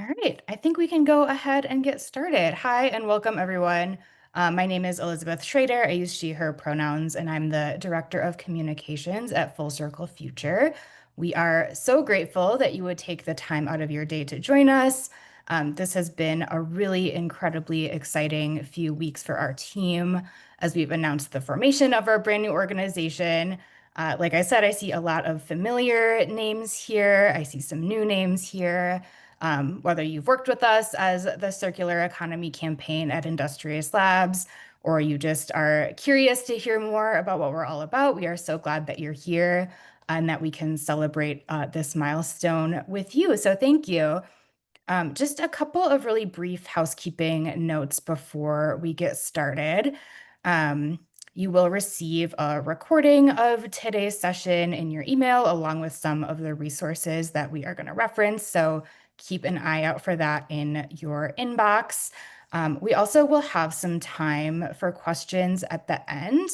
All right, I think we can go ahead and get started. Hi, and welcome everyone. My name is Elizabeth Schrader. I use she, her pronouns, and I'm the Director of Communications at Full Circle Future. We are so grateful that you would take the time out of your day to join us. This has been a really incredibly exciting few weeks for our team as we've announced the formation of our brand new organization. Like I said, I see a lot of familiar names here. I see some new names here. Whether you've worked with us as the Circular Economy Campaign at Industrious Labs, or you just are curious to hear more about what we're all about, we are so glad that you're here and that we can celebrate this milestone with you. So thank you. Just a couple of really brief housekeeping notes before we get started. Um, you will receive a recording of today's session in your email, along with some of the resources that we are going to reference. So keep an eye out for that in your inbox. We also will have some time for questions at the end.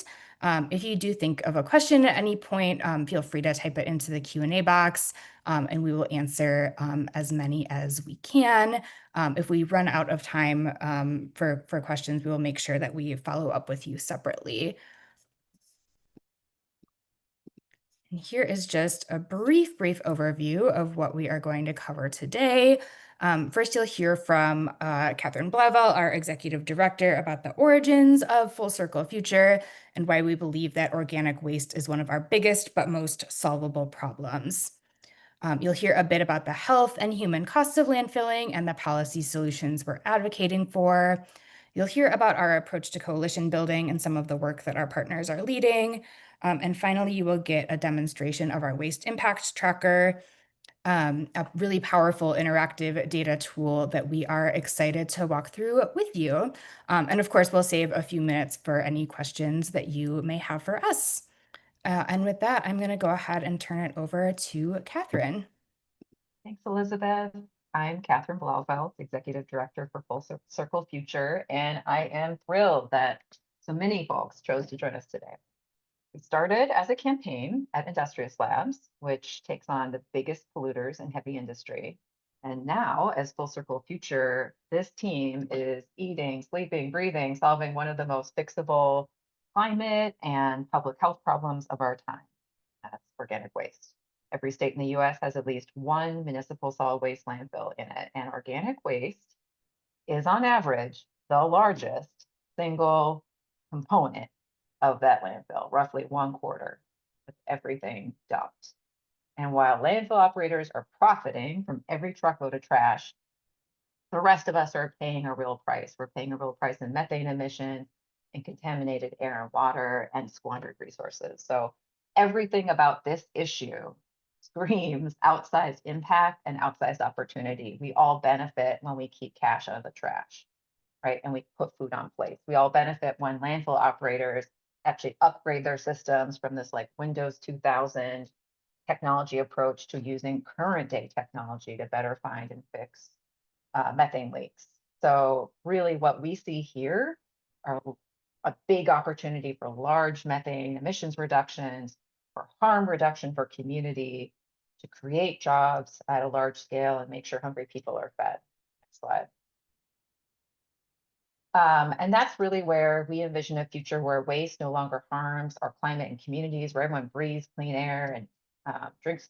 If you do think of a question at any point, feel free to type it into the Q&A box, and we will answer as many as we can. If we run out of time for questions, we will make sure that we follow up with you separately. And here is just a brief overview of what we are going to cover today. First, you'll hear from Catherine Blavel, our executive director, about the origins of Full Circle Future and why we believe that organic waste is one of our biggest but most solvable problems. You'll hear a bit about the health and human costs of landfilling and the policy solutions we're advocating for. You'll hear about our approach to coalition building and some of the work that our partners are leading. And finally, you will get a demonstration of our waste impact tracker, a really powerful interactive data tool that we are excited to walk through with you. And of course, we'll save a few minutes for any questions that you may have for us. And with that, I'm going to go ahead and turn it over to Catherine. Thanks, Elizabeth. I'm Catherine Blauvelt, Executive Director for Full Circle Future, and I am thrilled that so many folks chose to join us today. We started as a campaign at Industrious Labs, which takes on the biggest polluters in heavy industry. And now, as Full Circle Future, this team is eating, sleeping, breathing, solving one of the most fixable climate and public health problems of our time. That's organic waste. Every state in the US has at least one municipal solid waste landfill in it, and organic waste is on average the largest single component of that landfill, roughly 1/4 of everything dumped. And while landfill operators are profiting from every truckload of trash, the rest of us are paying a real price. We're paying a real price in methane emissions, in contaminated air and water, and squandered resources. So everything about this issue screams outsized impact and outsized opportunity. We all benefit when we keep cash out of the trash, right? And we put food on plates. We all benefit when landfill operators actually upgrade their systems from this like Windows 2000 technology approach to using current day technology to better find and fix methane leaks. So really what we see here are a big opportunity for large methane emissions reductions, for harm reduction for community, to create jobs at a large scale and make sure hungry people are fed. Next slide. And that's really where we envision a future where waste no longer harms our climate and communities, where everyone breathes clean air and drinks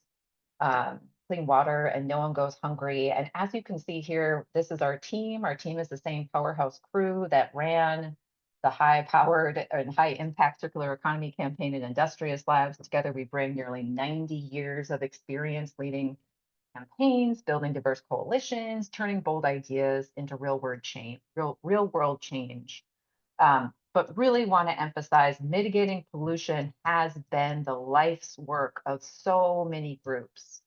clean water and no one goes hungry. And as you can see here, this is our team. Our team is the same powerhouse crew that ran the high-powered and high-impact circular economy campaign at Industrious Labs. Together, we bring nearly 90 years of experience leading campaigns, building diverse coalitions, turning bold ideas into real-world change, real-world change. But really want to emphasize mitigating pollution has been the life's work of so many groups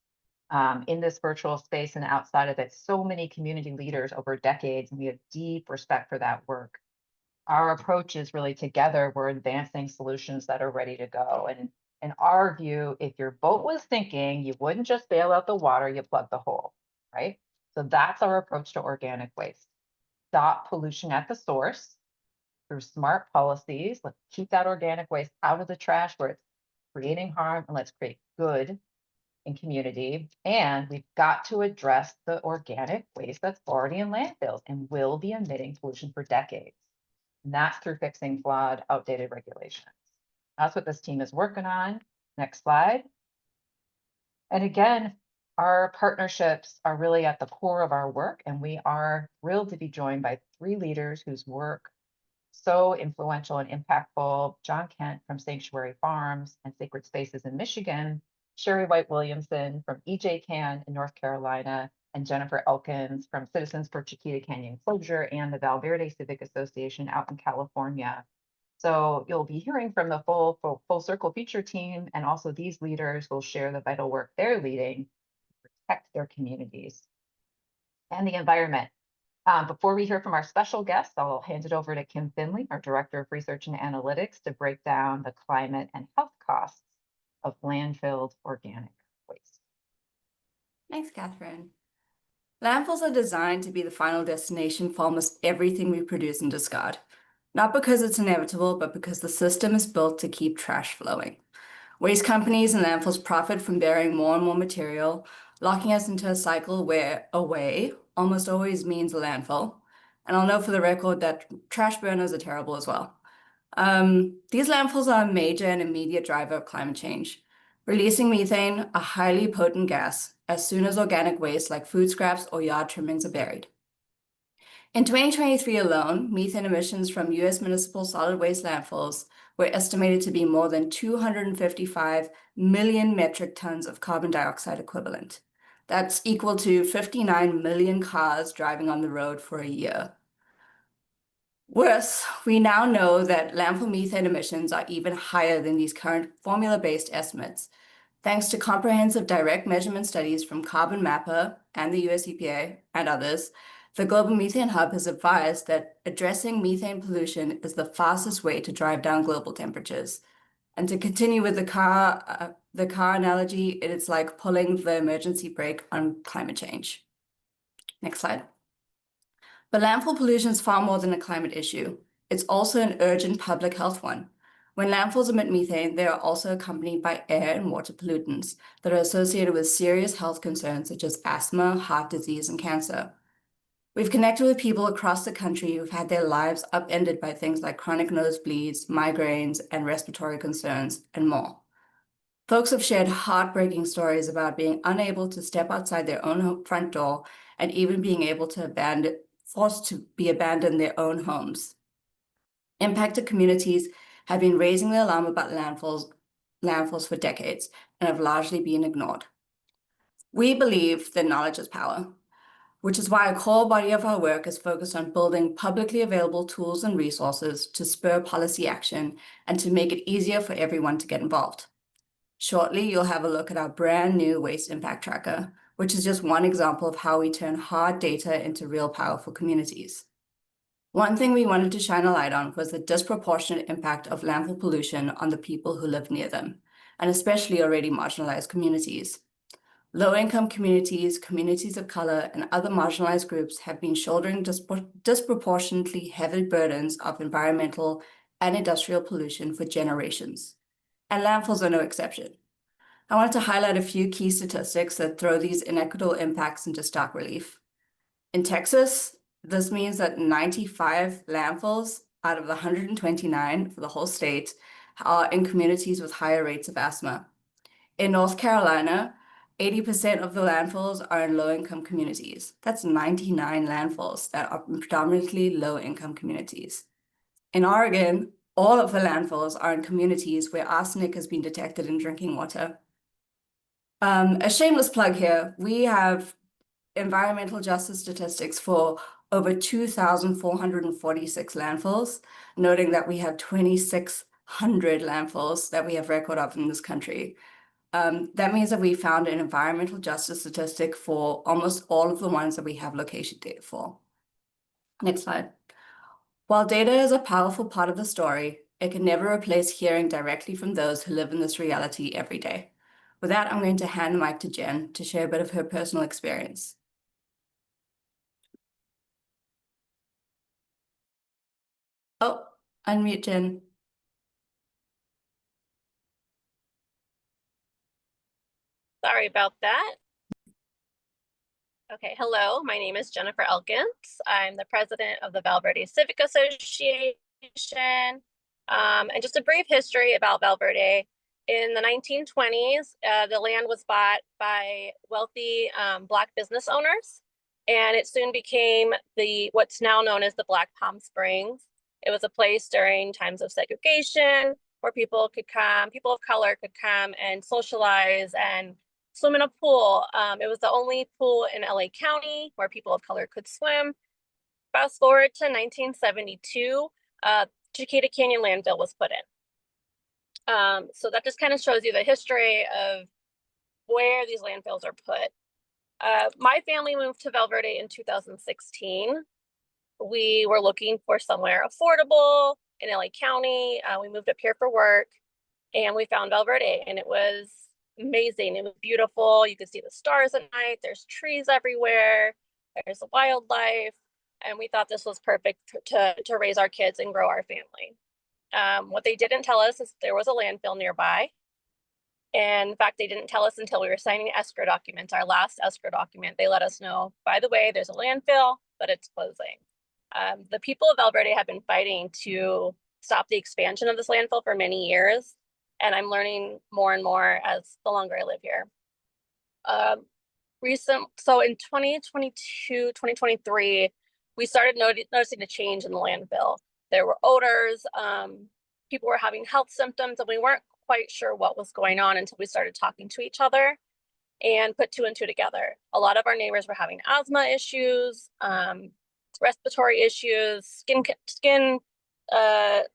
in this virtual space and outside of it, so many community leaders over decades, and we have deep respect for that work. Our approach is really together, we're advancing solutions that are ready to go. And in our view, if your boat was sinking, you wouldn't just bail out the water, you plug the hole, right? So that's our approach to organic waste. Stop pollution at the source through smart policies. Let's keep that organic waste out of the trash where it's creating harm, and let's create good in community. And we've got to address the organic waste that's already in landfills and will be emitting pollution for decades. And that's through fixing flawed, outdated regulations. That's what this team is working on. Next slide. And again, our partnerships are really at the core of our work, and we are thrilled to be joined by three leaders whose work so influential and impactful: John Kent from Sanctuary Farms and Sacred Spaces in Michigan, Sherry White Williamson from EJ in North Carolina, and Jennifer Elkins from Citizens for Chiquita Canyon Closure and the Val Verde Civic Association out in California. So you'll be hearing from the full Circle Future team, and also these leaders will share the vital work they're leading to protect their communities and the environment. Before we hear from our special guests, I'll hand it over to Kim Finley, our Director of Research and Analytics, to break down the climate and health costs of landfilled organic waste. Thanks, Catherine. Landfills are designed to be the final destination for almost everything we produce and discard. Not because it's inevitable, but because the system is built to keep trash flowing. Waste companies and landfills profit from burying more and more material, locking us into a cycle where away almost always means a landfill. And I'll note for the record that trash burners are terrible as well. These landfills are a major and immediate driver of climate change, releasing methane, a highly potent gas, as soon as organic waste like food scraps or yard trimmings are buried. In 2023 alone, methane emissions from US municipal solid waste landfills were estimated to be more than 255 million metric tons of carbon dioxide equivalent. That's equal to 59 million cars driving on the road for a year. Worse, we now know that landfill methane emissions are even higher than these current formula-based estimates, thanks to comprehensive direct measurement studies from Carbon Mapper and the US EPA and others. The Global Methane Hub has advised that addressing methane pollution is the fastest way to drive down global temperatures. And to continue with the car analogy, it's like pulling the emergency brake on climate change. Next slide. But landfill pollution is far more than a climate issue. It's also an urgent public health one. When landfills emit methane, they are also accompanied by air and water pollutants that are associated with serious health concerns such as asthma, heart disease, and cancer. We've connected with people across the country who've had their lives upended by things like chronic nosebleeds, migraines, and respiratory concerns, and more. Folks have shared heartbreaking stories about being unable to step outside their own front door and even being able to forced to be abandoned in their own homes. Impacted communities have been raising the alarm about landfills for decades and have largely been ignored. We believe that knowledge is power, which is why a core body of our work is focused on building publicly available tools and resources to spur policy action and to make it easier for everyone to get involved. Shortly, you'll have a look at our brand new Waste Impact Tracker, which is just one example of how we turn hard data into real power for communities. One thing we wanted to shine a light on was the disproportionate impact of landfill pollution on the people who live near them, and especially already marginalized communities. Low-income communities, communities of color, and other marginalized groups have been shouldering disproportionately heavy burdens of environmental and industrial pollution for generations, and landfills are no exception. I wanted to highlight a few key statistics that throw these inequitable impacts into stark relief. In Texas, this means that 95 landfills out of the 129 for the whole state are in communities with higher rates of asthma. In North Carolina, 80% of the landfills are in low-income communities. That's 99 landfills that are predominantly low-income communities. In Oregon, all of the landfills are in communities where arsenic has been detected in drinking water. A shameless plug here, we have environmental justice statistics for over 2,446 landfills, noting that we have 2,600 landfills that we have record of in this country. That means that we found an environmental justice statistic for almost all of the ones that we have location data for. Next slide. While data is a powerful part of the story, it can never replace hearing directly from those who live in this reality every day. With that, I'm going to hand the mic to Jen to share a bit of her personal experience. Oh, unmute Jen. Sorry about that. Okay, hello, my name is Jennifer Elkins. I'm the president of the Valverde Civic Association. And just a brief history about Valverde. In the 1920s, the land was bought by wealthy Black business owners, and it soon became what's now known as the Black Palm Springs. It was a place during times of segregation where people of color could come and socialize and swim in a pool. It was the only pool in LA County where people of color could swim. Fast forward to 1972, Chiquita Canyon landfill was put in. So that just kind of shows you the history of where these landfills are put. My family moved to Valverde in 2016. We were looking for somewhere affordable in LA County. We moved up here for work and we found Valverde, and it was amazing. It was beautiful. You could see the stars at night. There's trees everywhere. There's wildlife. And we thought this was perfect to raise our kids and grow our family. What they didn't tell us is there was a landfill nearby. And in fact, they didn't tell us until we were signing escrow documents, our last escrow document. They let us know, by the way, there's a landfill, but it's closing. The people of Valverde have been fighting to stop the expansion of this landfill for many years. And I'm learning more and more as the longer I live here. So in 2022, 2023, we started noticing a change in the landfill. There were odors, people were having health symptoms, and we weren't quite sure what was going on until we started talking to each other and put two and two together. A lot of our neighbors were having asthma issues, respiratory issues, skin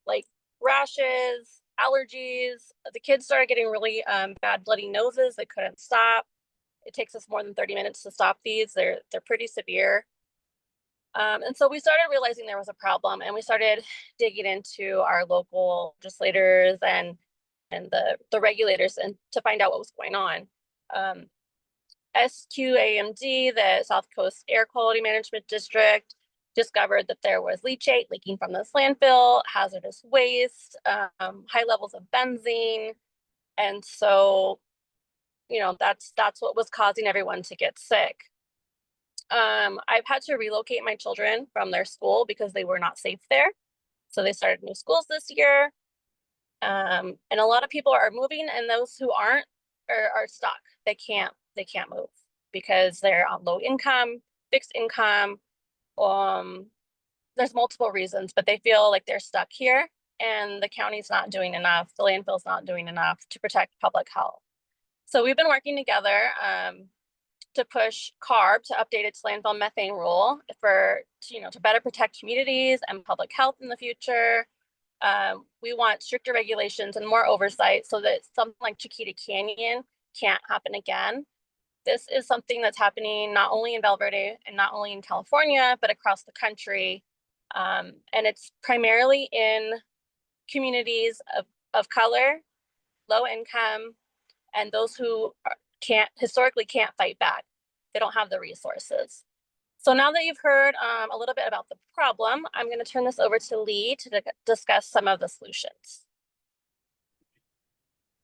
like rashes, allergies. The kids started getting really bad bloody noses. They couldn't stop. It takes us more than 30 minutes to stop these. They're pretty severe. And so we started realizing there was a problem, and we started digging into our local legislators and the regulators and to find out what was going on. SQAMD, the South Coast Air Quality Management District, discovered that there was leachate leaking from this landfill, hazardous waste, high levels of benzene. And so, that's what was causing everyone to get sick. I've had to relocate my children from their school because they were not safe there. So they started new schools this year. And a lot of people are moving, and those who aren't are stuck. They can't move because they're on low income, fixed income. There's multiple reasons, but they feel like they're stuck here, and the county's not doing enough. The landfill's not doing enough to protect public health. So we've been working together to push CARB to update its landfill methane rule to better protect communities and public health in the future. We want stricter regulations and more oversight so that something like Chiquita Canyon can't happen again. This is something that's happening not only in Valverde and not only in California, but across the country. And it's primarily in communities of color, low income, and those who historically can't fight back. They don't have the resources. So now that you've heard a little bit about the problem, I'm going to turn this over to Lee to discuss some of the solutions.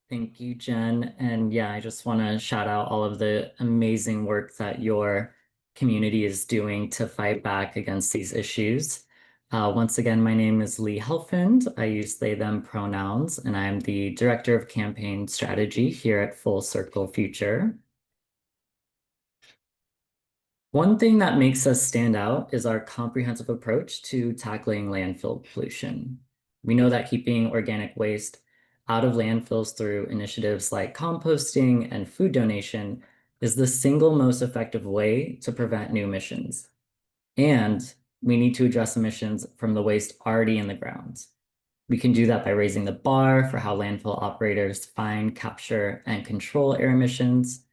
Thank you, Jen. And yeah, I just want to shout out all of the amazing work that your community is doing to fight back against these issues. Once again, my name is Lee Helfand. I use they, them pronouns, and I'm the Director of Campaign Strategy here at Full Circle Future. One thing that makes us stand out is our comprehensive approach to tackling landfill pollution. We know that keeping organic waste out of landfills through initiatives like composting and food donation is the single most effective way to prevent new emissions. And we need to address emissions from the waste already in the ground. We can do that by raising the bar for how landfill operators find, capture, and control air emissions.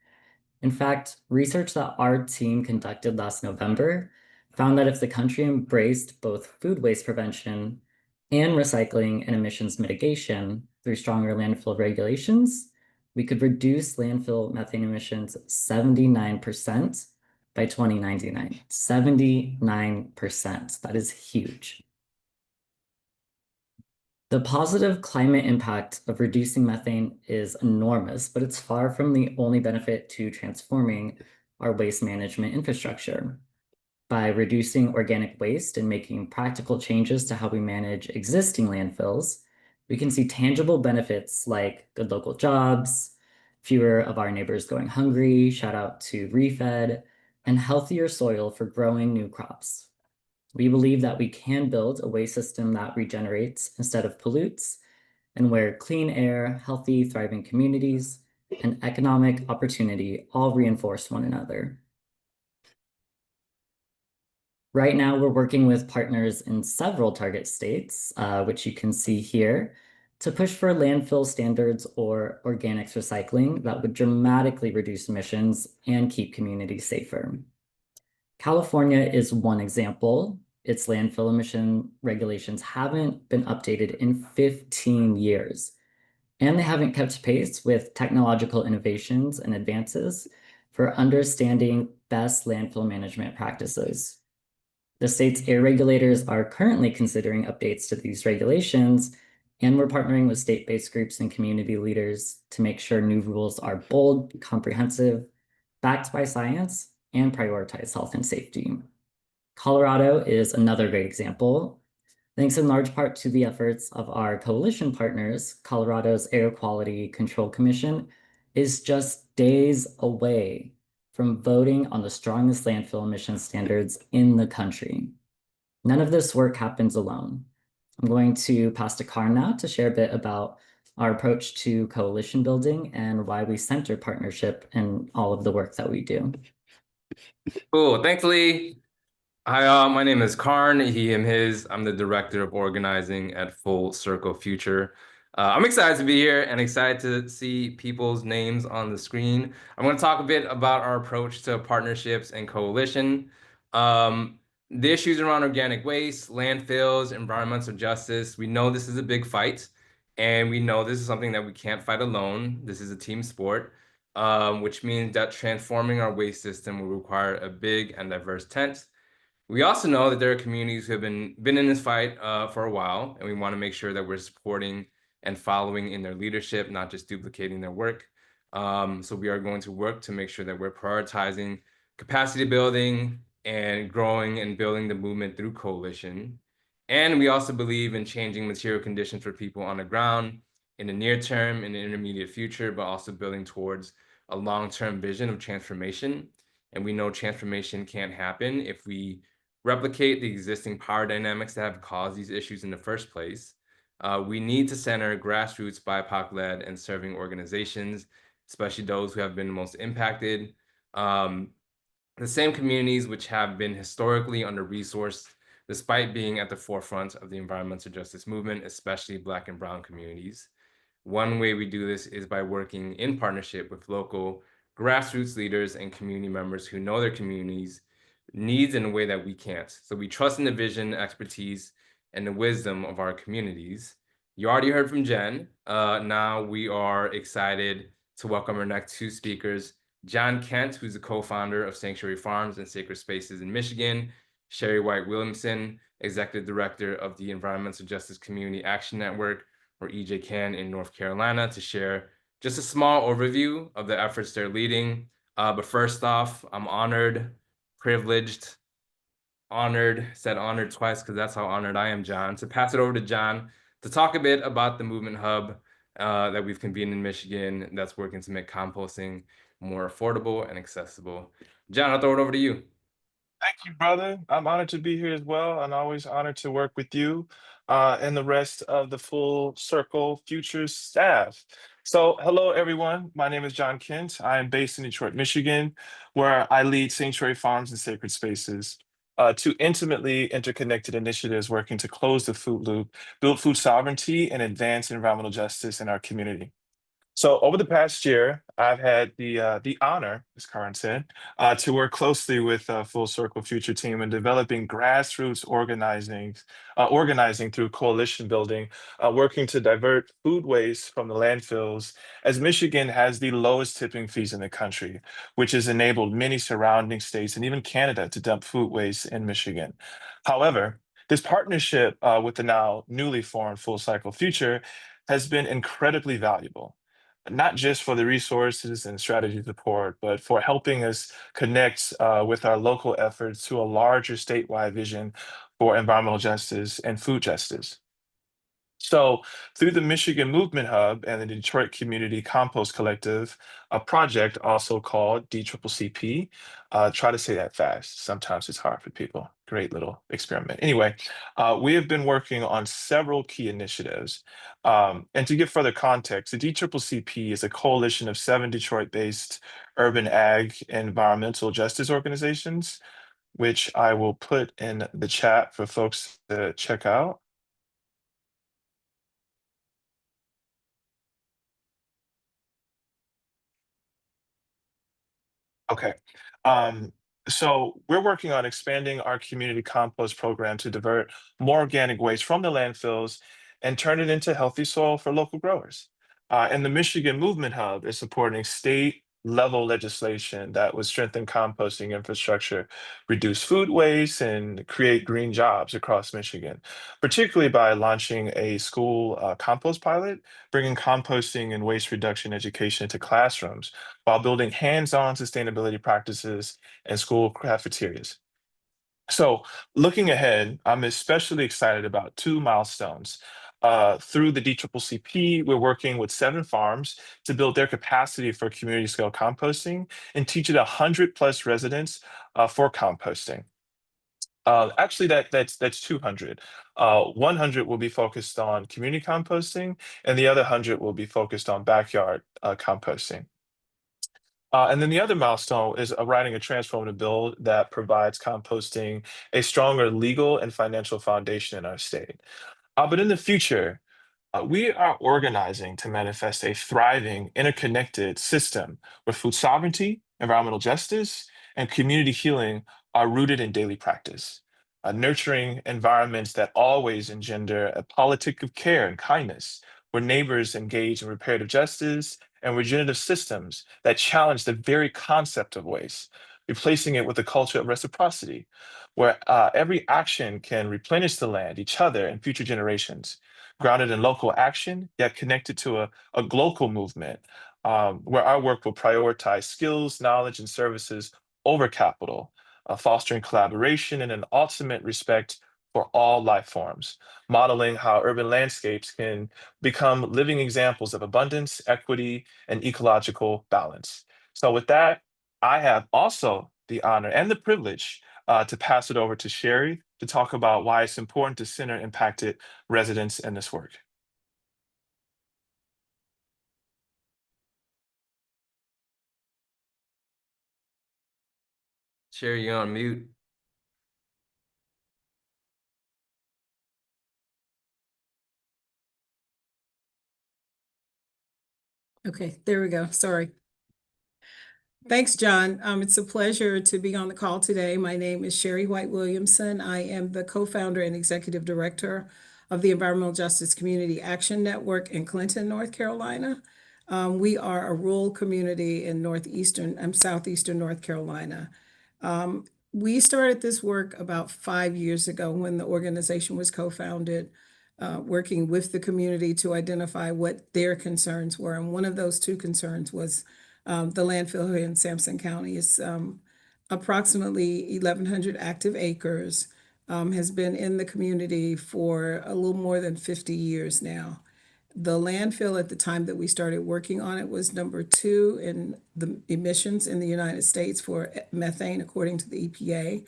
In fact, research that our team conducted last November found that if the country embraced both food waste prevention and recycling and emissions mitigation through stronger landfill regulations, we could reduce landfill methane emissions 79% by 2099. 79%. That is huge. The positive climate impact of reducing methane is enormous, but it's far from the only benefit to transforming our waste management infrastructure. By reducing organic waste and making practical changes to how we manage existing landfills, we can see tangible benefits like good local jobs, fewer of our neighbors going hungry, shout out to Refed, and healthier soil for growing new crops. We believe that we can build a waste system that regenerates instead of pollutes, and where clean air, healthy, thriving communities, and economic opportunity all reinforce one another. Right now, we're working with partners in several target states, which you can see here, to push for landfill standards or organics recycling that would dramatically reduce emissions and keep communities safer. California is one example. Its landfill emission regulations haven't been updated in 15 years, and they haven't kept pace with technological innovations and advances for understanding best landfill management practices. The state's air regulators are currently considering updates to these regulations, and we're partnering with state-based groups and community leaders to make sure new rules are bold, comprehensive, backed by science, and prioritize health and safety. Colorado is another great example. Thanks in large part to the efforts of our coalition partners, Colorado's Air Quality Control Commission is just days away from voting on the strongest landfill emission standards in the country. None of this work happens alone. I'm going to pass to Karn now to share a bit about our approach to coalition building and why we center partnership in all of the work that we do. Cool, thanks, Lee. Hi, my name is Karn, he, him, his. I'm the director of organizing at Full Circle Future. I'm excited to be here and excited to see people's names on the screen. I'm going to talk a bit about our approach to partnerships and coalition. The issues around organic waste, landfills, environmental justice, we know this is a big fight, and we know this is something that we can't fight alone. This is a team sport, which means that transforming our waste system will require a big and diverse tent. We also know that there are communities who have been in this fight for a while, and we want to make sure that we're supporting and following in their leadership, not just duplicating their work. So we are going to work to make sure that we're prioritizing capacity building and growing and building the movement through coalition. And we also believe in changing material conditions for people on the ground in the near term, in the intermediate future, but also building towards a long-term vision of transformation. And we know transformation can't happen if we replicate the existing power dynamics that have caused these issues in the first place. We need to center grassroots, BIPOC-led and serving organizations, especially those who have been the most impacted. The same communities which have been historically under-resourced, despite being at the forefront of the environmental justice movement, especially Black and Brown communities. One way we do this is by working in partnership with local grassroots leaders and community members who know their communities needs in a way that we can't. So we trust in the vision, expertise, and the wisdom of our communities. You already heard from Jen. Now we are excited to welcome our next two speakers, John Kent, who's the co-founder of Sanctuary Farms and Sacred Spaces in Michigan, Sherry White Williamson, executive director of the Environmental Justice Community Action Network, or EJCAN in North Carolina, to share just a small overview of the efforts they're leading. But first off, I'm honored, privileged, honored, said honored twice because that's how honored I am, John, to pass it over to John to talk a bit about the Movement Hub that we've convened in Michigan that's working to make composting more affordable and accessible. John, I'll throw it over to you. Thank you, brother. I'm honored to be here as well, and always honored to work with you and the rest of the Full Circle Future staff. So, hello, everyone. My name is John Kent. I am based in Detroit, Michigan, where I lead Sanctuary Farms and Sacred Spaces, two intimately interconnected initiatives working to close the food loop, build food sovereignty, and advance environmental justice in our community. So over the past year, I've had the honor, as Karan said, to work closely with Full Circle Future team in developing grassroots organizing through coalition building, working to divert food waste from the landfills, as Michigan has the lowest tipping fees in the country, which has enabled many surrounding states and even Canada to dump food waste in Michigan. However, This partnership with the now newly formed Full Cycle Future has been incredibly valuable, not just for the resources and strategy support, but for helping us connect with our local efforts to a larger statewide vision for environmental justice and food justice. So, through the Michigan Movement Hub and the Detroit Community Compost Collective, a project also called DCCCP, try to say that fast. Sometimes it's hard for people. Great little experiment. Anyway, we have been working on several key initiatives. And to give further context, the DCCCP is a coalition of 7 Detroit-based urban ag and environmental justice organizations, which I will put in the chat for folks to check out. Okay. Um, so we're working on expanding our community compost program to divert more organic waste from the landfills and turn it into healthy soil for local growers. And the Michigan Movement Hub is supporting state level legislation that would strengthen composting infrastructure, reduce food waste, and create green jobs across Michigan, particularly by launching a school compost pilot, bringing composting and waste reduction education into classrooms while building hands-on sustainability practices in school cafeterias. So, looking ahead, I'm especially excited about 2 milestones. Through the DCCCP, we're working with 7 farms to build their capacity for community scale composting and teach it 100 plus residents for composting. Actually, that's 200. 100 will be focused on community composting, and the other 100 will be focused on backyard composting. And then the other milestone is writing a transformative bill that provides composting a stronger legal and financial foundation in our state. But in the future, we are organizing to manifest a thriving, interconnected system where food sovereignty, environmental justice, and community healing are rooted in daily practice, nurturing environments that always engender a politic of care and kindness, where neighbors engage in reparative justice and regenerative systems that challenge the very concept of waste, replacing it with a culture of reciprocity, where every action can replenish the land, each other, and future generations grounded in local action, yet connected to a global movement where our work will prioritize skills, knowledge, and services over capital, fostering collaboration and an ultimate respect for all life forms, modeling how urban landscapes can become living examples of abundance, equity, and ecological balance. So, with that, I have also the honor and the privilege to pass it over to Sherry to talk about why it's important to center impacted residents in this work. Sherry, you on mute. Okay, there we go. Sorry. Thanks, John. It's a pleasure to be on the call today. My name is Sherry White Williamson. I am the co-founder and executive director of the Environmental Justice Community Action Network in Clinton, North Carolina. We are a rural community in southeastern North Carolina. We started this work about 5 years ago when the organization was co-founded, working with the community to identify what their concerns were. And one of those 2 concerns was the landfill here in Sampson County is approximately 1,100 active acres, has been in the community for a little more than 50 years now. The landfill at the time that we started working on it was number 2 in the emissions in the United States for methane, according to the EPA.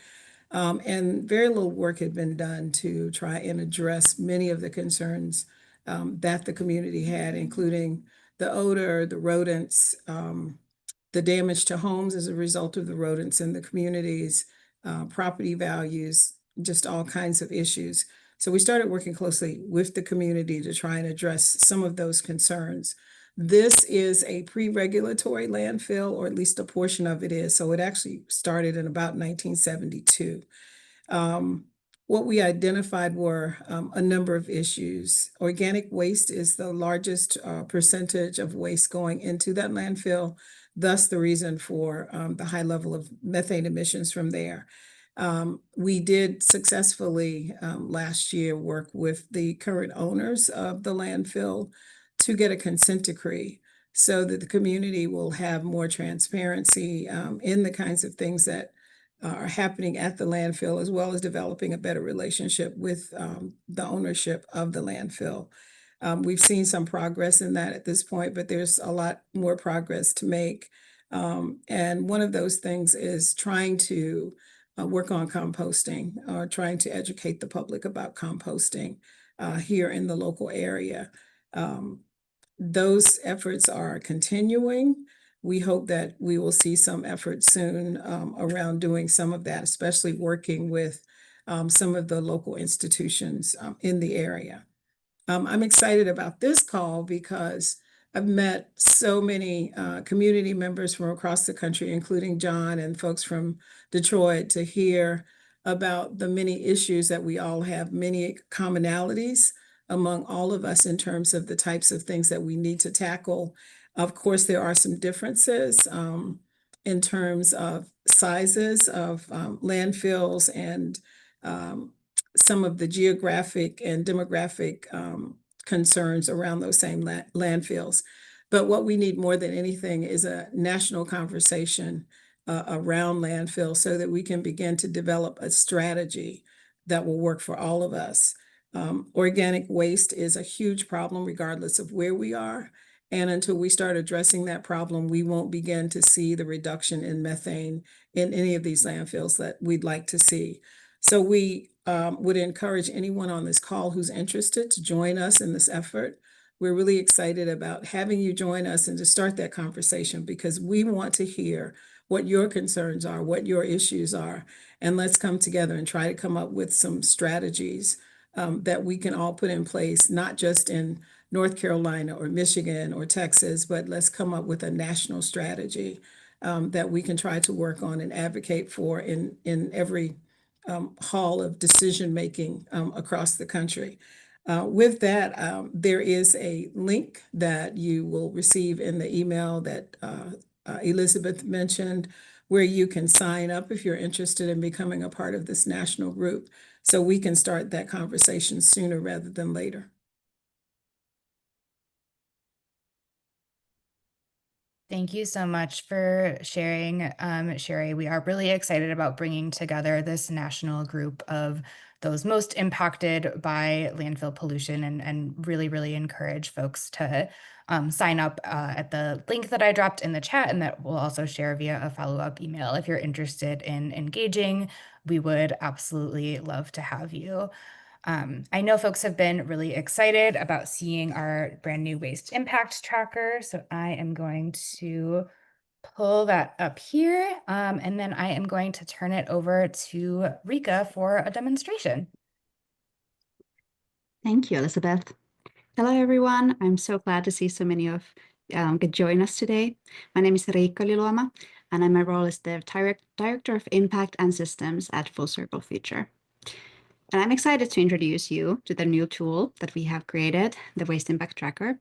And very little work had been done to try and address many of the concerns that the community had, including the odor, the rodents, the damage to homes as a result of the rodents in the communities, property values, just all kinds of issues. So we started working closely with the community to try and address some of those concerns. This is a pre-regulatory landfill, or at least a portion of it is. So it actually started in about 1972. What we identified were a number of issues. Organic waste is the largest percentage of waste going into that landfill, thus the reason for the high level of methane emissions from there. We did successfully last year work with the current owners of the landfill to get a consent decree so that the community will have more transparency in the kinds of things that are happening at the landfill, as well as developing a better relationship with the ownership of the landfill. We've seen some progress in that at this point, but there's a lot more progress to make. And one of those things is trying to work on composting, or trying to educate the public about composting here in the local area. Those efforts are continuing. We hope that we will see some effort soon around doing some of that, especially working with some of the local institutions in the area. I'm excited about this call because I've met so many community members from across the country, including John and folks from Detroit, to hear about the many issues that we all have, many commonalities among all of us in terms of the types of things that we need to tackle. Of course, there are some differences in terms of sizes of landfills and some of the geographic and demographic concerns around those same landfills. But what we need more than anything is a national conversation around landfill so that we can begin to develop a strategy that will work for all of us. Organic waste is a huge problem regardless of where we are. And until we start addressing that problem, we won't begin to see the reduction in methane in any of these landfills that we'd like to see. So we would encourage anyone on this call who's interested to join us in this effort. We're really excited about having you join us and to start that conversation because we want to hear what your concerns are, what your issues are, and let's come together and try to come up with some strategies that we can all put in place, not just in North Carolina or Michigan or Texas, but let's come up with a national strategy that we can try to work on and advocate for in every hall of decision-making across the country. With that, there is a link that you will receive in the email that Elizabeth mentioned, where you can sign up if you're interested in becoming a part of this national group, so we can start that conversation sooner rather than later. Thank you so much for sharing, Sherry. We are really excited about bringing together this national group of those most impacted by landfill pollution and really encourage folks to sign up at the link that I dropped in the chat, and that we'll also share via a follow-up email. If you're interested in engaging, we would absolutely love to have you. I know folks have been really excited about seeing our brand new waste impact tracker. So I am going to pull that up here, and then I am going to turn it over to Rika for a demonstration. Thank you, Elizabeth. Hello, everyone. I'm so glad to see so many of could join us today. My name is Riikka Liluoma, and my role is the Director of Impact and Systems at Full Circle Future. And I'm excited to introduce you to the new tool that we have created, the Waste Impact Tracker.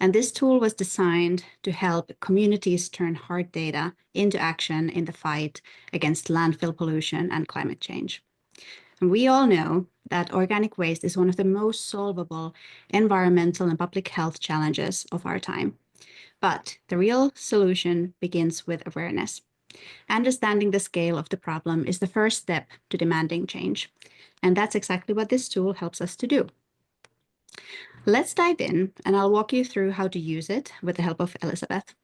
And this tool was designed to help communities turn hard data into action in the fight against landfill pollution and climate change. And we all know that organic waste is one of the most solvable environmental and public health challenges of our time. But the real solution begins with awareness. Understanding the scale of the problem is the first step to demanding change. And that's exactly what this tool helps us to do. Let's dive in, and I'll walk you through how to use it with the help of Elizabeth.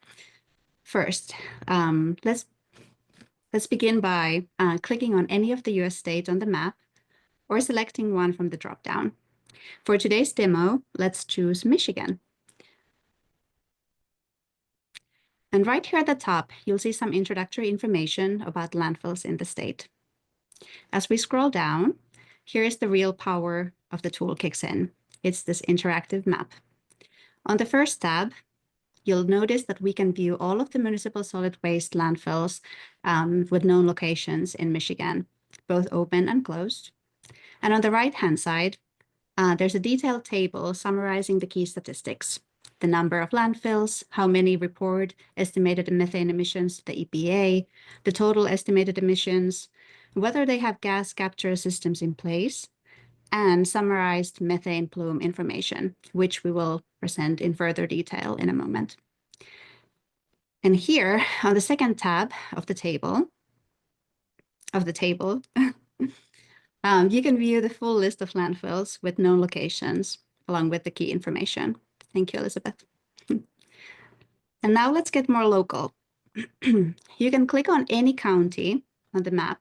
First, let's begin by clicking on any of the US states on the map or selecting one from the dropdown. For today's demo, let's choose Michigan. And right here at the top, you'll see some introductory information about landfills in the state. As we scroll down, here is the real power of the tool kicks in. It's this interactive map. On the first tab, you'll notice that we can view all of the municipal solid waste landfills with known locations in Michigan, both open and closed. And on the right-hand side, there's a detailed table summarizing the key statistics: the number of landfills, how many report estimated methane emissions to the EPA, the total estimated emissions, whether they have gas capture systems in place, and summarized methane plume information, which we will present in further detail in a moment. And here on the second tab of the table, you can view the full list of landfills with known locations, along with the key information. Thank you, Elizabeth. And now let's get more local. You can click on any county on the map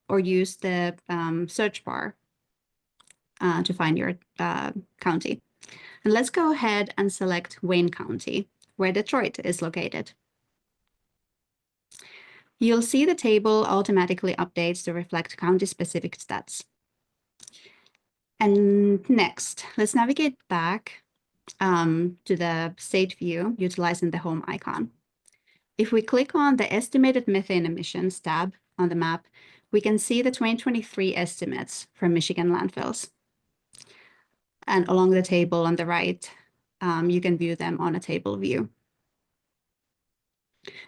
or use the search bar to find your county. And let's go ahead and select Wayne County, where Detroit is located. You'll see the table automatically updates to reflect county-specific stats. And next, let's navigate back to the state view utilizing the home icon. If we click on the estimated methane emissions tab on the map, we can see the 2023 estimates from Michigan landfills. And along the table on the right, you can view them on a table view.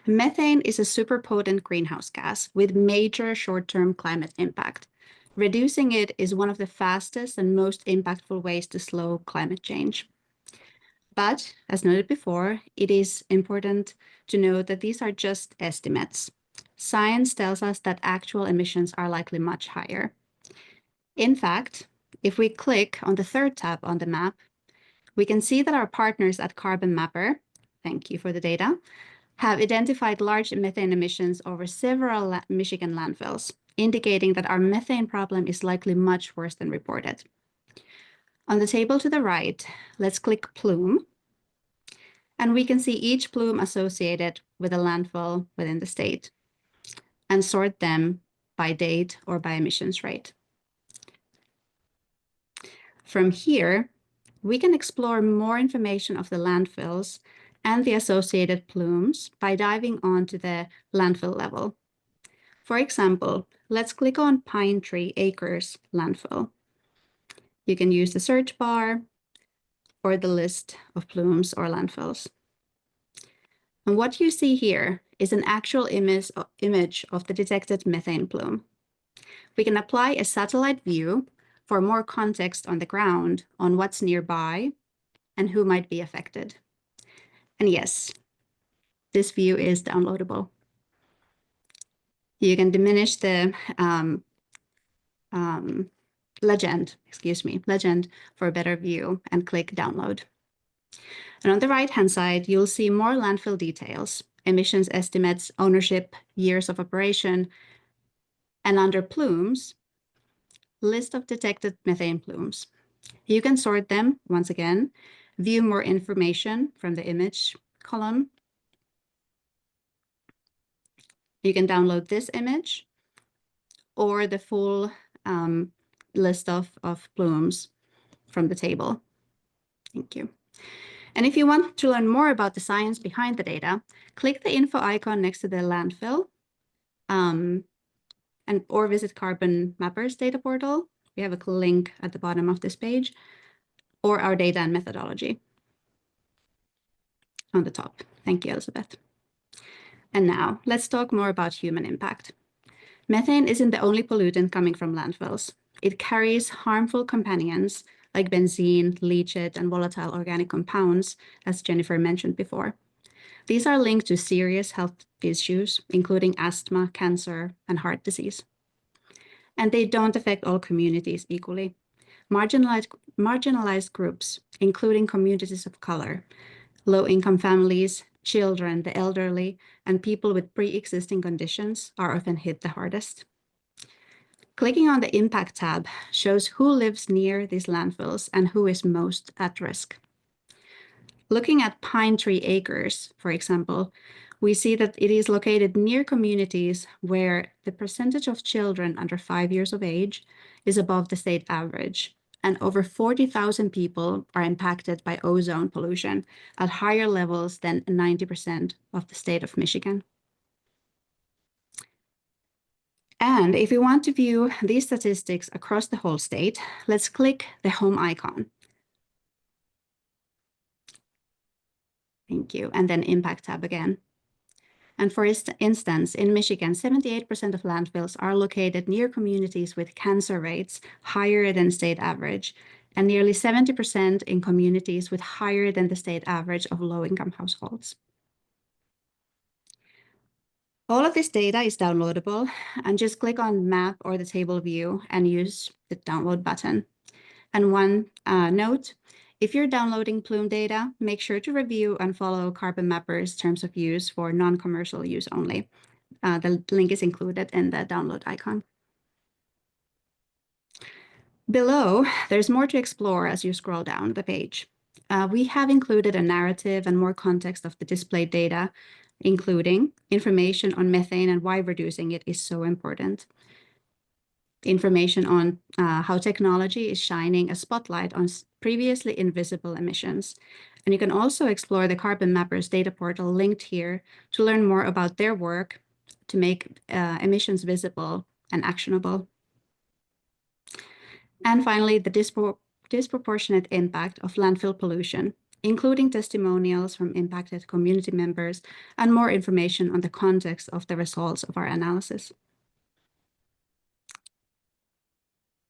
Methane is a super potent greenhouse gas with major short-term climate impact. Reducing it is one of the fastest and most impactful ways to slow climate change. But as noted before, it is important to note that these are just estimates. Science tells us that actual emissions are likely much higher. In fact, if we click on the third tab on the map, we can see that our partners at Carbon Mapper, thank you for the data, have identified large methane emissions over several Michigan landfills, indicating that our methane problem is likely much worse than reported. On the table to the right, let's click plume, and we can see each plume associated with a landfill within the state and sort them by date or by emissions rate. From here, we can explore more information of the landfills and the associated plumes by diving onto the landfill level. For example, let's click on Pine Tree Acres landfill. You can use the search bar or the list of plumes or landfills. And what you see here is an actual image of the detected methane plume. We can apply a satellite view for more context on the ground on what's nearby and who might be affected. And yes, this view is downloadable. You can diminish the legend for a better view and click download. And on the right-hand side, you'll see more landfill details, emissions estimates, ownership, years of operation, and under plumes, list of detected methane plumes. You can sort them once again, view more information from the image column. You can download this image or the full list of plumes from the table. Thank you. And if you want to learn more about the science behind the data, click the info icon next to the landfill or visit Carbon Mapper's data portal. We have a link at the bottom of this page, or our data and methodology on the top. Thank you, Elizabeth. And now let's talk more about human impact. Methane isn't the only pollutant coming from landfills. It carries harmful companions like benzene, leachate, and volatile organic compounds, as Jennifer mentioned before. These are linked to serious health issues, including asthma, cancer, and heart disease. And they don't affect all communities equally. Marginalized groups, including communities of color, low-income families, children, the elderly, and people with pre-existing conditions are often hit the hardest. Clicking on the Impact tab shows who lives near these landfills and who is most at risk. Looking at Pine Tree Acres, for example, we see that it is located near communities where the percentage of children under 5 years of age is above the state average, and over 40,000 people are impacted by ozone pollution at higher levels than 90% of the state of Michigan. And if we want to view these statistics across the whole state, let's click the home icon. Thank you. And then Impact tab again. And for instance, in Michigan, 78% of landfills are located near communities with cancer rates higher than state average, and nearly 70% in communities with higher than the state average of low-income households. All of this data is downloadable, and just click on map or the table view and use the download button. And one note, if you're downloading plume data, make sure to review and follow Carbon Mapper's terms of use for non-commercial use only. The link is included in the download icon. Below, there's more to explore as you scroll down the page. We have included a narrative and more context of the displayed data, including information on methane and why reducing it is so important, information on how technology is shining a spotlight on previously invisible emissions. And you can also explore the Carbon Mappers data portal linked here to learn more about their work to make emissions visible and actionable. And finally, the disproportionate impact of landfill pollution, including testimonials from impacted community members and more information on the context of the results of our analysis.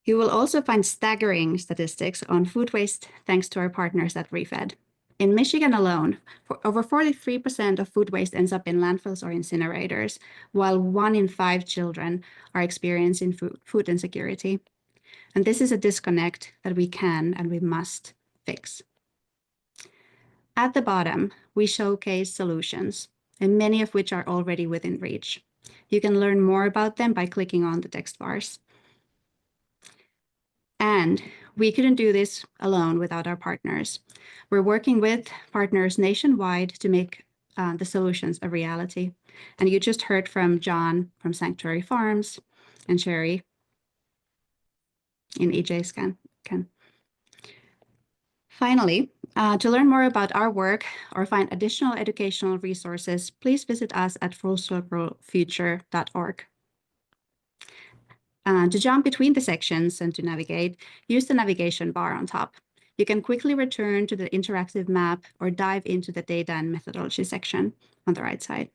You will also find staggering statistics on food waste thanks to our partners at ReFed. In Michigan alone, over 43% of food waste ends up in landfills or incinerators, while 1 in 5 children are experiencing food insecurity. And this is a disconnect that we can and we must fix. At the bottom, we showcase solutions, and many of which are already within reach. You can learn more about them by clicking on the text bars. And we couldn't do this alone without our partners. We're working with partners nationwide to make the solutions a reality. And you just heard from John from Sanctuary Farms and Sherry in EJ Scan. Finally, to learn more about our work or find additional educational resources, please visit us at fullcirclefuture.org. To jump between the sections and to navigate, use the navigation bar on top. You can quickly return to the interactive map or dive into the data and methodology section on the right side.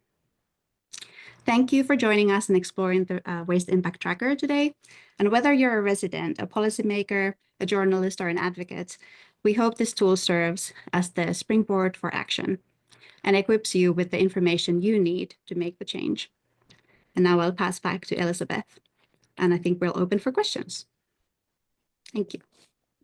Thank you for joining us in exploring the Waste Impact Tracker today. And whether you're a resident, a policymaker, a journalist, or an advocate, we hope this tool serves as the springboard for action and equips you with the information you need to make the change. And now I'll pass back to Elizabeth, and I think we'll open for questions. Thank you.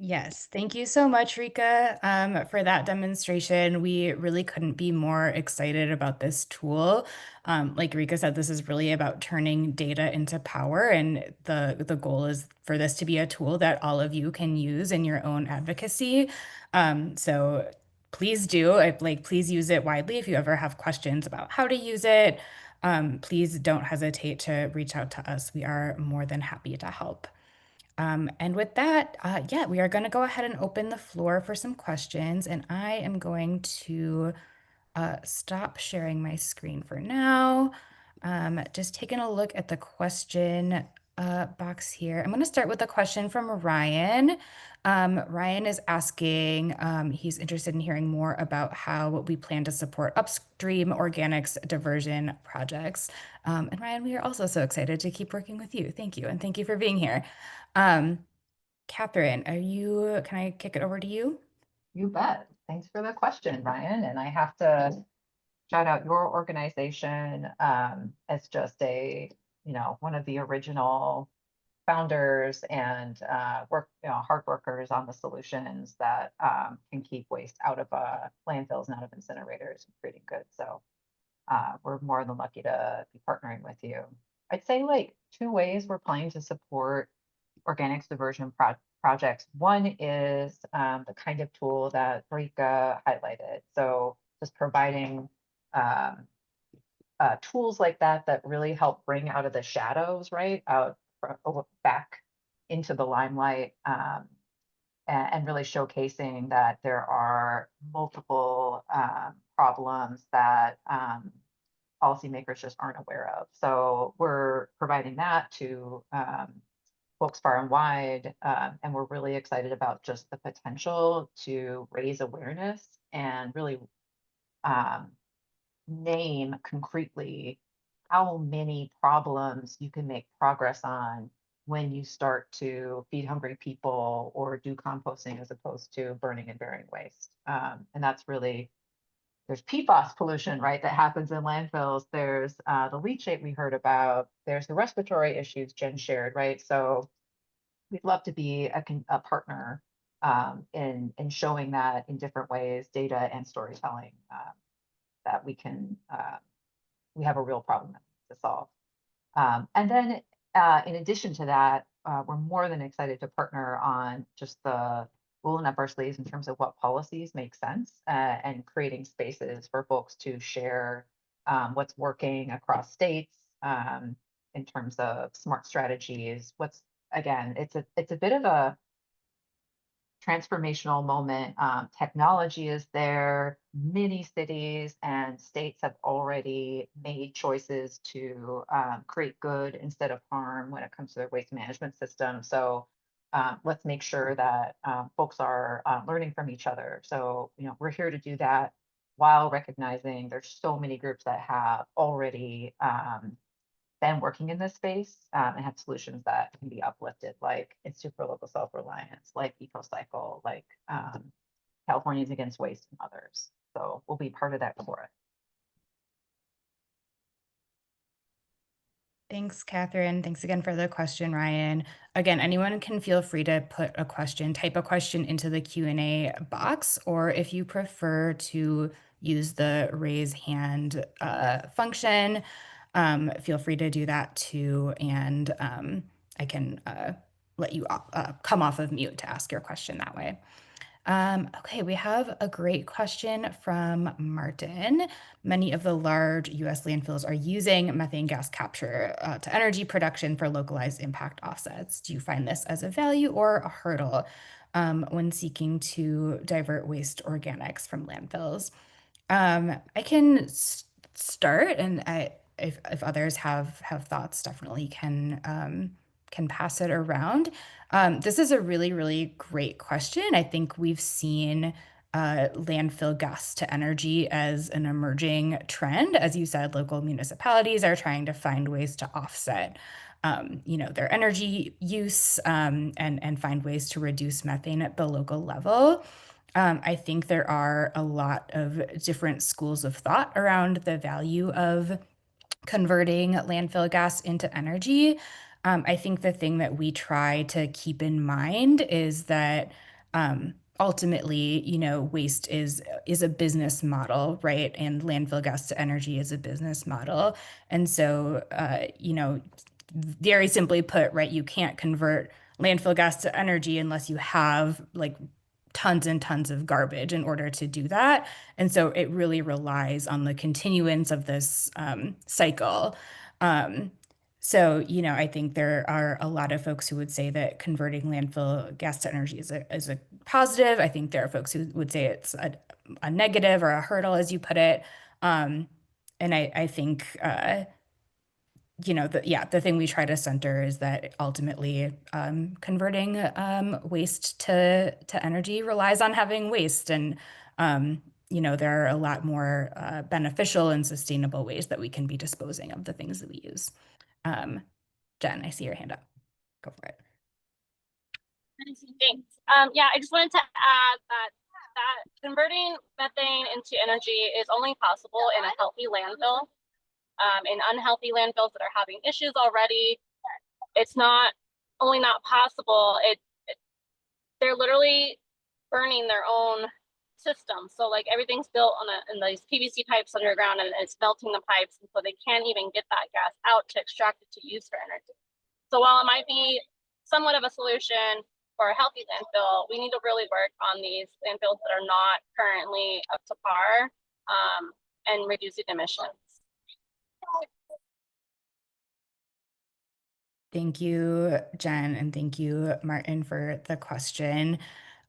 Yes, thank you so much, Rika, for that demonstration. We really couldn't be more excited about this tool. Like Rika said, this is really about turning data into power, and the goal is for this to be a tool that all of you can use in your own advocacy. So please do, please use it widely. If you ever have questions about how to use it, please don't hesitate to reach out to us. We are more than happy to help. And with that, yeah, we are going to go ahead and open the floor for some questions. And I am going to stop sharing my screen for now. Just taking a look at the question box here. I'm going to start with a question from Ryan. Ryan is asking, he's interested in hearing more about how we plan to support upstream organics diversion projects. And Ryan, we are also so excited to keep working with you. Thank you. And thank you for being here. Catherine, can I kick it over to you? You bet. Thanks for the question, Ryan. And I have to shout out your organization as just one of the original founders and hard workers on the solutions that can keep waste out of landfills and out of incinerators and creating good. So we're more than lucky to be partnering with you. I'd say like 2 ways we're planning to support organics diversion projects. One is the kind of tool that Rika highlighted. So just providing tools like that really help bring out of the shadows, right, back into the limelight, and really showcasing that there are multiple problems that policymakers just aren't aware of. So we're providing that to folks far and wide, and we're really excited about just the potential to raise awareness and really name concretely how many problems you can make progress on when you start to feed hungry people or do composting as opposed to burning and burying waste. And that's really, there's PFAS pollution, right, that happens in landfills. There's the leachate we heard about. There's the respiratory issues Jen shared, right? So we'd love to be a partner in showing that in different ways, data and storytelling, that we can, we have a real problem to solve. And then in addition to that, we're more than excited to partner on just the rolling up our sleeves in terms of what policies make sense, and creating spaces for folks to share what's working across states, in terms of smart strategies. What's, again, it's a bit of a transformational moment. Technology is there. Many cities and states have already made choices to create good instead of harm when it comes to their waste management system. So let's make sure that folks are learning from each other. So, we're here to do that while recognizing there's so many groups that have already been working in this space, and have solutions that can be uplifted, like in super local self-reliance, like EcoCycle, like Californians Against Waste and others. So we'll be part of that for it. Thanks, Catherine. Thanks again for the question, Ryan. Again, anyone can feel free to put a question, type a question into the Q&A box, or if you prefer to use the raise hand function, feel free to do that too, and I can let you come off of mute to ask your question that way. Okay, we have a great question from Martin. Many of the large US landfills are using methane gas capture to energy production for localized impact offsets. Do you find this as a value or a hurdle when seeking to divert waste organics from landfills? I can start, and if others have thoughts, definitely can pass it around. This is a really, really great question. I think we've seen landfill gas to energy as an emerging trend. As you said, local municipalities are trying to find ways to offset their energy use, and find ways to reduce methane at the local level. I think there are a lot of different schools of thought around the value of converting landfill gas into energy. I think the thing that we try to keep in mind is that ultimately, waste is a business model, right? And landfill gas to energy is a business model. And so, very simply put, right, you can't convert landfill gas to energy unless you have like tons and tons of garbage in order to do that. And so it really relies on the continuance of this cycle. So, I think there are a lot of folks who would say that converting landfill gas to energy is a positive. I think there are folks who would say it's a negative or a hurdle, as you put it. And I think the thing we try to center is that ultimately converting waste to energy relies on having waste. And, there are a lot more beneficial and sustainable ways that we can be disposing of the things that we use. Jen, I see your hand up. Go for it. Thanks. Yeah, I just wanted to add that converting methane into energy is only possible in a healthy landfill. In unhealthy landfills that are having issues already, it's not only not possible, they're literally burning their own system. So like everything's built in these PVC pipes underground, and it's melting the pipes, and so they can't even get that gas out to extract it to use for energy. So while it might be somewhat of a solution for a healthy landfill, we need to really work on these landfills that are not currently up to par, and reducing emissions. Thank you, Jen, and thank you, Martin, for the question.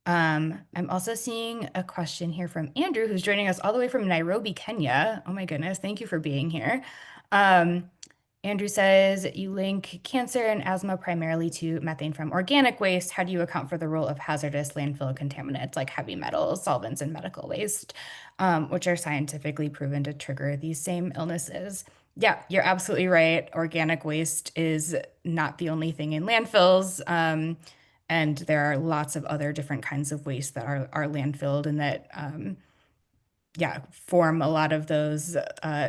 I'm also seeing a question here from Andrew, who's joining us all the way from Nairobi, Kenya. Oh my goodness, thank you for being here. Andrew says, you link cancer and asthma primarily to methane from organic waste. How do you account for the role of hazardous landfill contaminants like heavy metals, solvents, and medical waste, which are scientifically proven to trigger these same illnesses? Yeah, you're absolutely right. Organic waste is not the only thing in landfills. And there are lots of other different kinds of waste that are landfilled and that yeah, form a lot of those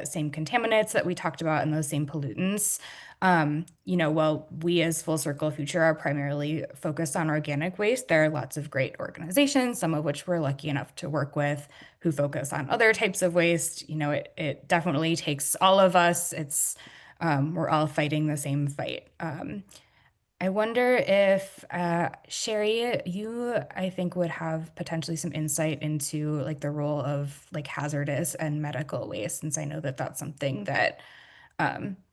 same contaminants that we talked about and those same pollutants. While we as Full Circle Future are primarily focused on organic waste, there are lots of great organizations, some of which we're lucky enough to work with, who focus on other types of waste. It definitely takes all of us. We're all fighting the same fight. I wonder if Sherry, you, I think, would have potentially some insight into like the role of like hazardous and medical waste, since I know that that's something that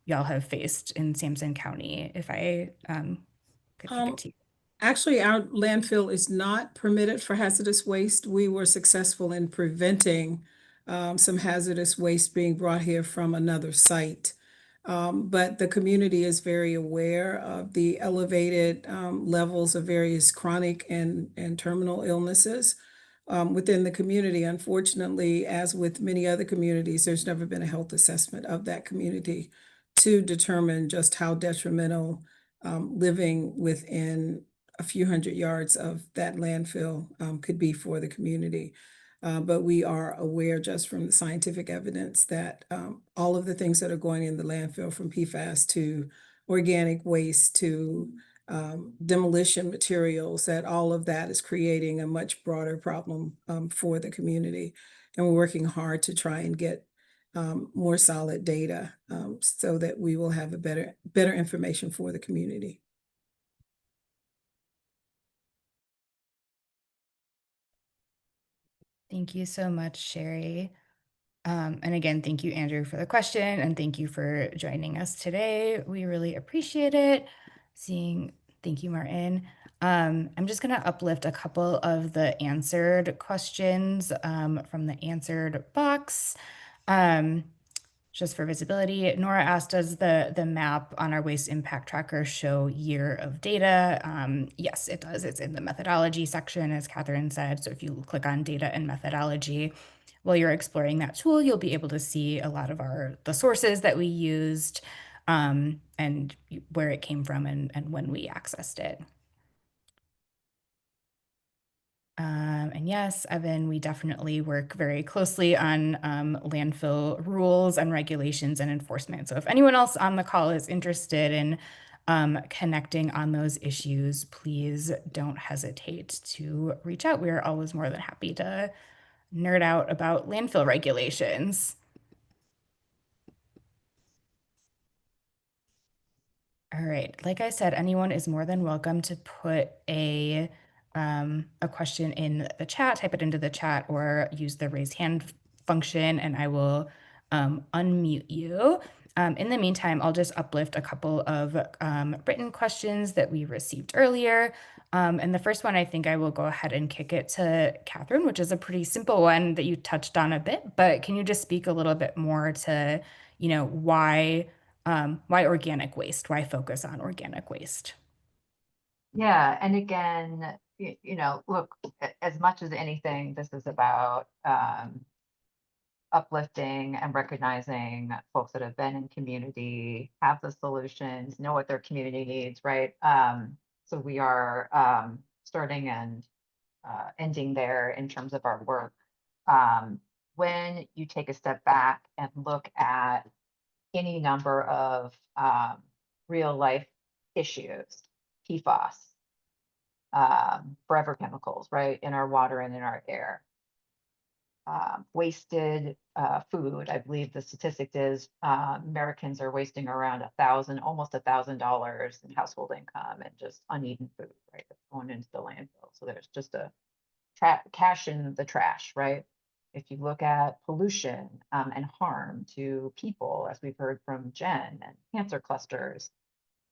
y'all have faced in Sampson County. If I could kick it to you. Actually, our landfill is not permitted for hazardous waste. We were successful in preventing some hazardous waste being brought here from another site. But the community is very aware of the elevated levels of various chronic and terminal illnesses within the community. Unfortunately, as with many other communities, there's never been a health assessment of that community to determine just how detrimental living within a few hundred yards of that landfill could be for the community. But we are aware just from the scientific evidence that all of the things that are going in the landfill, from PFAS to organic waste to demolition materials, that all of that is creating a much broader problem for the community. And we're working hard to try and get more solid data so that we will have a better information for the community. Thank you so much, Sherry. And again, thank you, Andrew, for the question, and thank you for joining us today. We really appreciate it. Thank you, Martin. I'm just going to uplift a couple of the answered questions from the answered box. Just for visibility, Nora asked, does the map on our waste impact tracker show year of data? Yes, it does. It's in the methodology section, as Catherine said. So if you click on data and methodology, while you're exploring that tool, you'll be able to see a lot of the sources that we used and where it came from and when we accessed it. And yes, Evan, we definitely work very closely on landfill rules and regulations and enforcement. So if anyone else on the call is interested in connecting on those issues, please don't hesitate to reach out. We are always more than happy to nerd out about landfill regulations. All right, like I said, anyone is more than welcome to put a question in the chat, type it into the chat, or use the raise hand function, and I will unmute you. In the meantime, I'll just uplift a couple of written questions that we received earlier. And the first one, I think I will go ahead and kick it to Catherine, which is a pretty simple one that you touched on a bit, but can you just speak a little bit more to, why organic waste? Why focus on organic waste? Yeah, and again, look, as much as anything, this is about uplifting and recognizing folks that have been in community, have the solutions, know what their community needs, right? So we are starting and ending there in terms of our work. When you take a step back and look at any number of real life issues, PFAS, forever chemicals, right, in our water and in our air. Wasted food. I believe the statistic is Americans are wasting around almost $1,000 in household income and just uneaten food, right? That's going into the landfill. So there's just a cash in the trash, right? If you look at pollution and harm to people, as we've heard from Jen, and cancer clusters,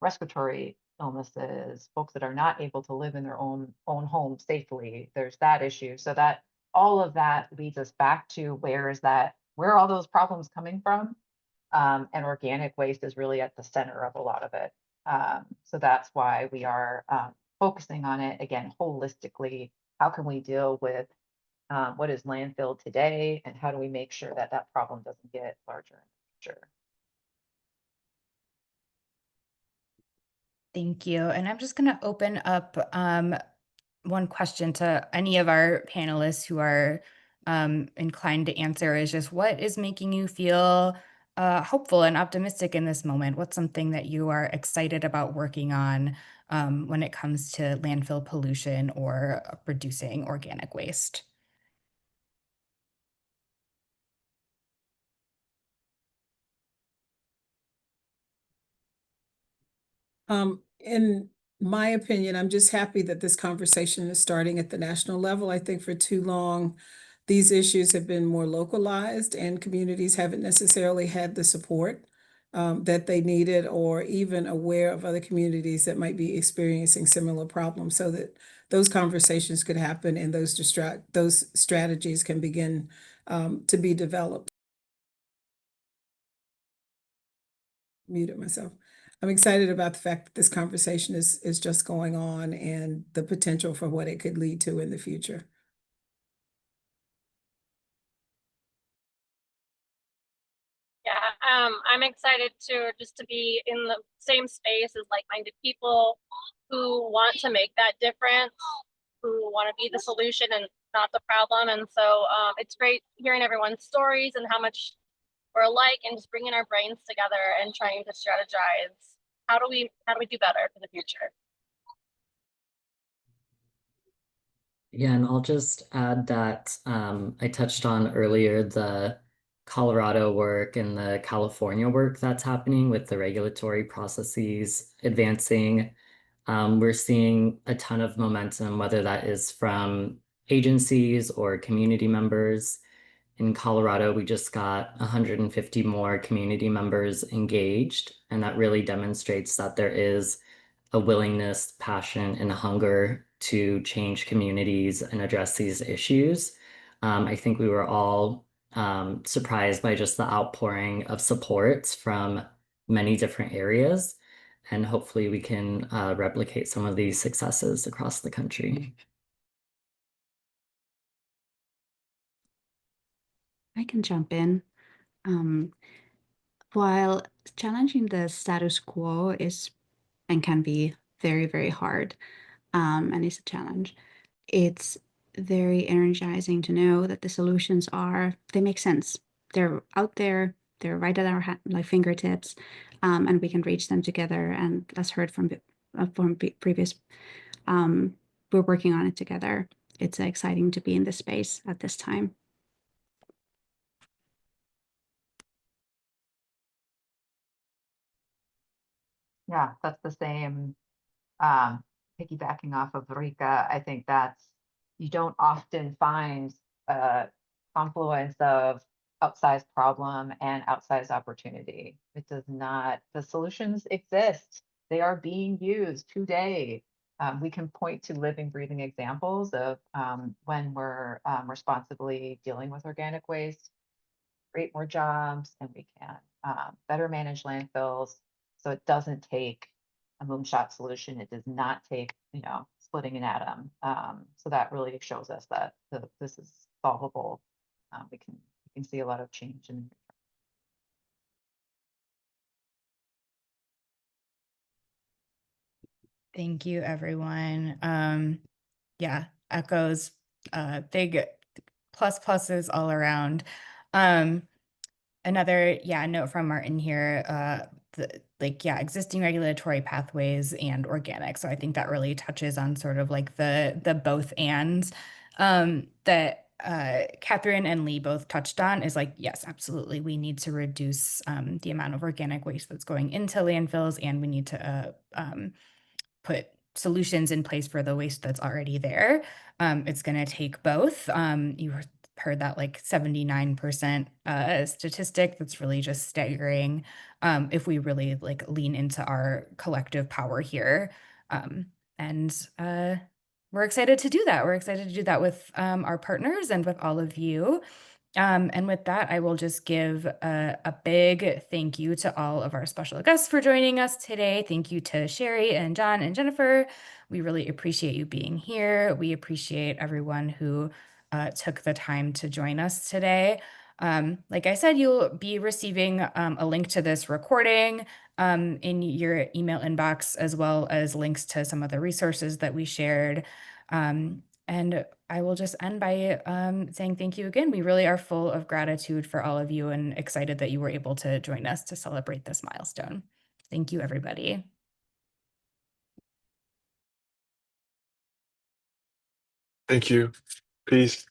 respiratory illnesses, folks that are not able to live in their own home safely, there's that issue. So that all of that leads us back to where are all those problems coming from? And organic waste is really at the center of a lot of it. So that's why we are focusing on it again holistically. How can we deal with what is landfill today, and how do we make sure that that problem doesn't get larger in the future? Thank you. And I'm just going to open up one question to any of our panelists who are inclined to answer is just what is making you feel hopeful and optimistic in this moment? What's something that you are excited about working on when it comes to landfill pollution or reducing organic waste? In my opinion, I'm just happy that this conversation is starting at the national level. I think for too long, these issues have been more localized and communities haven't necessarily had the support that they needed, or even aware of other communities that might be experiencing similar problems, so that those conversations could happen and those strategies can begin to be developed. Muted myself. I'm excited about the fact that this conversation is just going on and the potential for what it could lead to in the future. Yeah, I'm excited to be in the same space as like-minded people who want to make that difference, who want to be the solution and not the problem. And so it's great hearing everyone's stories and how much we're alike, and just bringing our brains together and trying to strategize. How do we do better for the future? Yeah, and I'll just add that I touched on earlier the Colorado work and the California work that's happening with the regulatory processes advancing. We're seeing a ton of momentum, whether that is from agencies or community members. In Colorado, we just got 150 more community members engaged, and that really demonstrates that there is a willingness, passion, and a hunger to change communities and address these issues. I think we were all surprised by just the outpouring of support from many different areas, and hopefully we can replicate some of these successes across the country. I can jump in. While challenging the status quo is and can be very, very hard, and it's a challenge, it's very energizing to know that the solutions they make sense. They're out there, they're right at our like fingertips, and we can reach them together. And as heard from previous, we're working on it together. It's exciting to be in this space at this time. Yeah, that's the same. Piggybacking off of Rika, I think you don't often find a confluence of outsized problem and outsized opportunity. It does not, the solutions exist. They are being used today. We can point to living, breathing examples of when we're responsibly dealing with organic waste, create more jobs, and we can better manage landfills. So it doesn't take a moonshot solution. It does not take, splitting an atom. So that really shows us that this is solvable. We can see a lot of change in. Thank you, everyone. Yeah, echoes, big pluses all around. Another, note from Martin here, existing regulatory pathways and organic. So I think that really touches on sort of like the both ands that Catherine and Lee both touched on is like, yes, absolutely. We need to reduce the amount of organic waste that's going into landfills, and we need to put solutions in place for the waste that's already there. It's going to take both. You heard that like 79% statistic. That's really just staggering if we really like lean into our collective power here. And we're excited to do that. We're excited to do that with our partners and with all of you. And with that, I will just give a big thank you to all of our special guests for joining us today. Thank you to Sherry and John and Jennifer. We really appreciate you being here. We appreciate everyone who took the time to join us today. Like I said, you'll be receiving a link to this recording in your email inbox, as well as links to some of the resources that we shared. And I will just end by saying thank you again. We really are full of gratitude for all of you and excited that you were able to join us to celebrate this milestone. Thank you, everybody. Thank you. Peace.